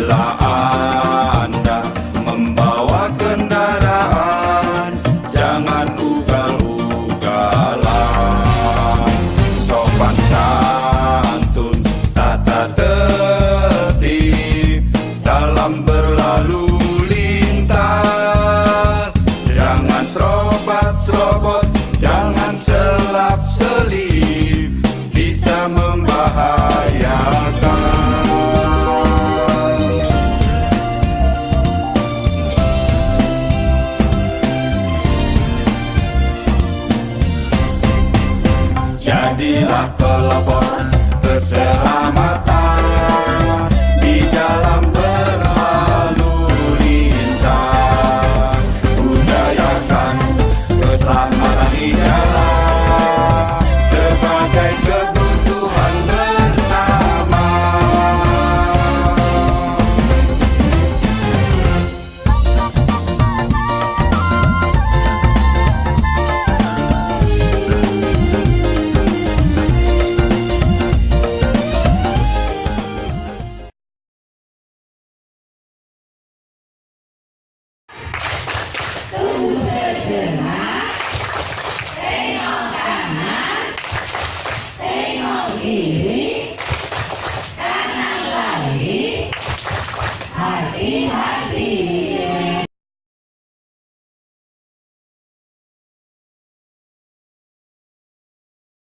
Bila Anda membawa kendaraan, jangan ugal-ugalan. Sopan santun, tata tertib dalam berlalu lintas. Jangan serobot-serobot, jangan selap-selip, bisa membahayakan. Jadilah pelopor keselamatan di dalam berlalu lintas. Budayakan keselamatan di jalan sebagai kebutuhan bersama. Tunggu sejenak, tengok kanan, tengok kiri, kanan lagi, hati-hati.